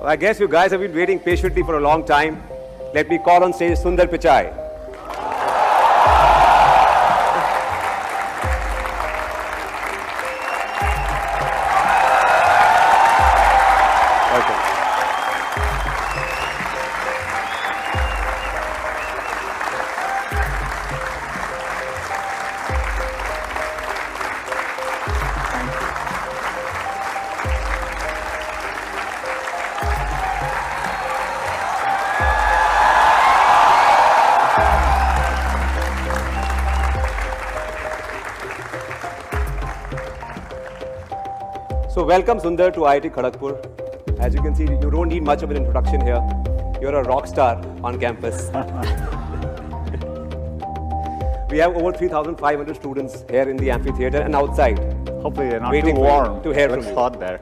I guess you guys have been waiting patiently for a long time. Let me call on stage Sunder Pichae. So welcome Sunder to IIT Kharagpur. As you can see, you don't need much of an introduction here. You're a rock star on campus. We have over 3,500 students here in the amphitheater and outside. Hopefully they're not waiting too warm. To hear from It's you. hot there.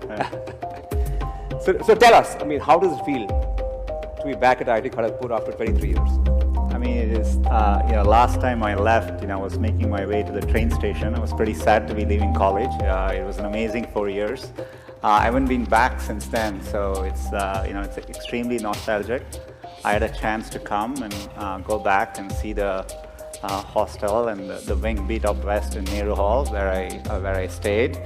So tell us, I mean, how does it feel to be back at IIT Kharagpur after 23 years? I mean, it is, last time I left, I was making my way to the train station. I was pretty sad to be leaving college. It was an amazing 4 years. I haven't been back since then, so it's extremely nostalgic. I had a chance to come and go back and see the hostel and the wing Beat Up West in Nehru Hall where I stayed.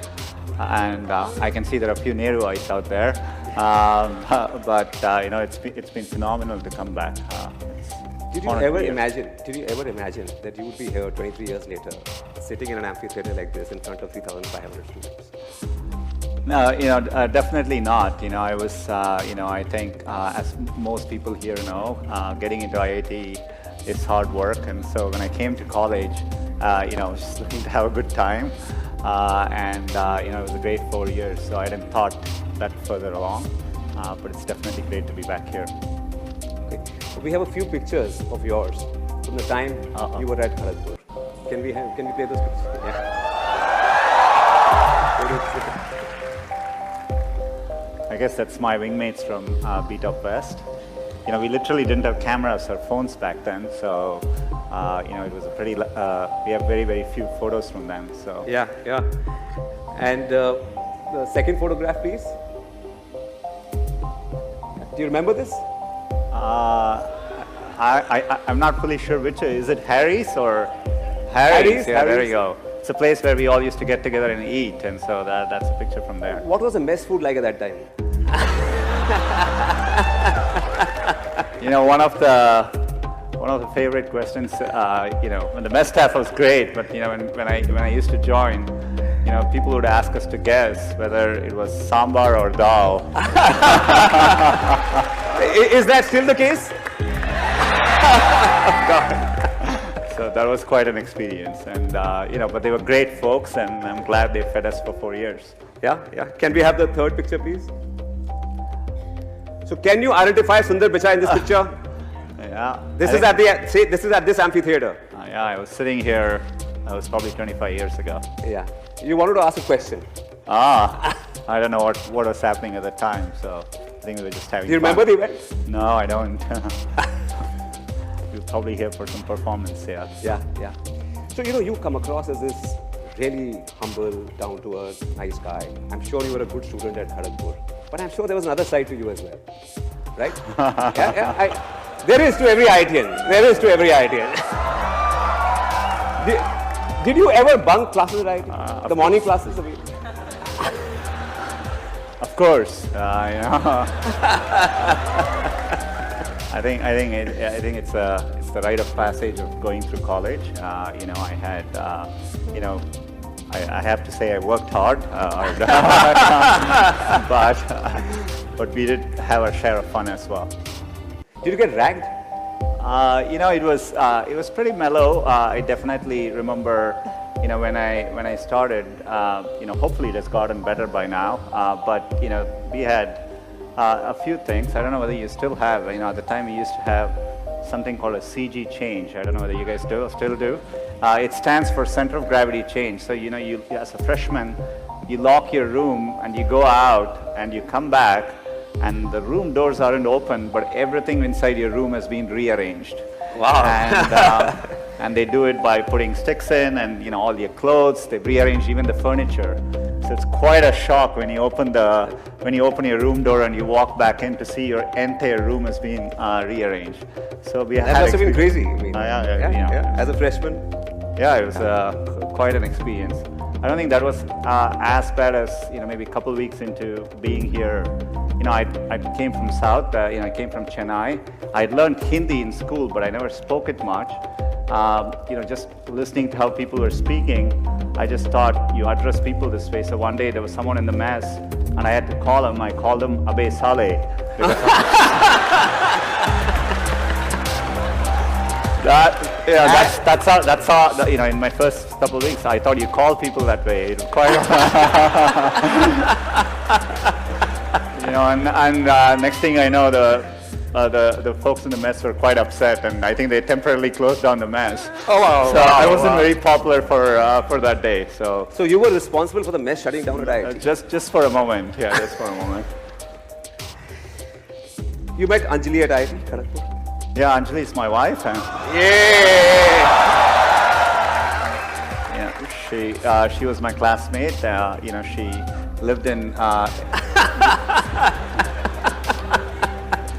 And I can see there are a few Nehruites out there. It's been phenomenal to come back. Did you ever imagine that you would be here 23 years later, sitting in an amphitheater like this in front of 3,500 students? No, definitely not. I was, I think, as most people here know, getting into IIT is hard work. And so when I came to college, I was just looking to have a good time. It was a great 4 years. So I hadn't thought that further along. But it's definitely great to be back here. Okay. So we have a few pictures of yours from the time you were at Kharagpur. Can we play those pictures? Yeah. I guess that's my wingmates from Beat Up West. We literally didn't have cameras or phones back then, so it was a pretty. We have very, very few photos from them. So yeah. And the second photograph, please. Do you remember this? I'm not fully sure which. Is it Harry's or Harry's? Yeah, there you go. It's a place where we all used to get together and eat, and so that's a picture from there. What was the mess food like at that time? One of the favorite questions. When the mess staff was great, but when I used to join, people would ask us to guess whether it was sambar or dal. Is that still the case? So that was quite an experience, and but they were great folks, and I'm glad they fed us for 4 years. Yeah. Can we have the third picture, please? So can you identify Sunder Pichae in this picture? Yeah. This is at this amphitheater. Yeah, I was sitting here. That was probably 25 years ago. Yeah. You wanted to ask a question. I don't know what was happening at the time, so I think we were just having fun. Do you remember the event? No, I don't. You'll probably hear for some performance, yeah. Yeah. So, you come across as this really humble, down-to-earth, nice guy. I'm sure you were a good student at Kharagpur. But I'm sure there was another side to you as well. Right? There is to every IITian. Did you ever bunk classes at IIT? The morning classes? Of course. I think it's the rite of passage of going through college. I have to say I worked hard, but we did have our share of fun as well. Did you get ragged? It was pretty mellow. I definitely remember, when I started, hopefully it has gotten better by now. But we had a few things. I don't know whether you still have. At the time we used to have something called a CG change. I don't know whether you guys still do. It stands for center of gravity change. So you as a freshman, you lock your room and you go out and you come back, and the room doors aren't open, but everything inside your room has been rearranged. Wow. And and they do it by putting sticks in and all your clothes. They rearrange even the furniture. So it's quite a shock when you open your room door and you walk back in to see your entire room has been rearranged. So we That had must have been crazy. I mean, yeah. As a freshman. Yeah, it was quite an experience. I don't think that was as bad as maybe a couple of weeks into being here. I came from South. I came from Chennai. I'd learned Hindi in school, but I never spoke it much. Just listening to how people were speaking, I just thought you address people this way. So one day there was someone in the mess, and I had to call him. I called him Abe Saleh. That's how in my first couple of weeks I thought you call people that way. It was quite and next thing I know the folks in the mess were quite upset, and I think they temporarily closed down the mess. Oh wow! So I wasn't very popular for that day. So you were responsible for the mess shutting down at IIT? Just for a moment, yeah, just for a moment. You met Anjali at IIT Kharagpur? Yeah, Anjali is my wife. And she was my classmate. She lived in.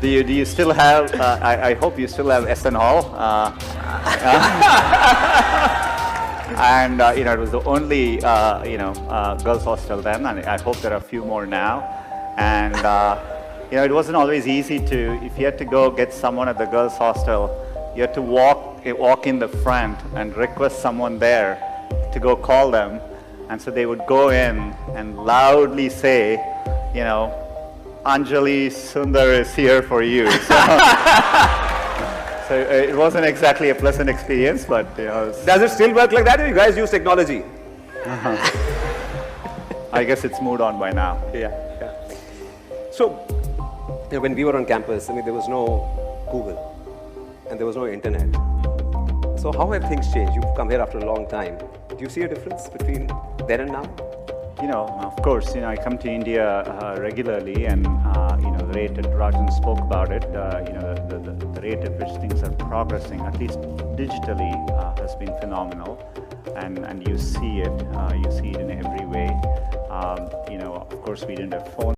Do you still have? I hope you still have SN Hall. And it was the only girls' hostel then, and I hope there are a few more now. And it wasn't always easy if you had to go get someone at the girls' hostel, you had to walk in the front and request someone there to go call them. And so they would go in and loudly say, Anjali, Sunder is here for you. So it wasn't exactly a pleasant experience, but Does it still work like that, or you guys use technology? I guess it's moved on by now. Yeah. So, when we were on campus, there was no Google and there was no internet. So how have things changed? You've come here after a long time. Do you see a difference between then and now? Of course, I come to India regularly, and the rate that Rajan spoke about it, the rate at which things are progressing, at least digitally, has been phenomenal, and you see it in every way. Of course, we didn't have phones.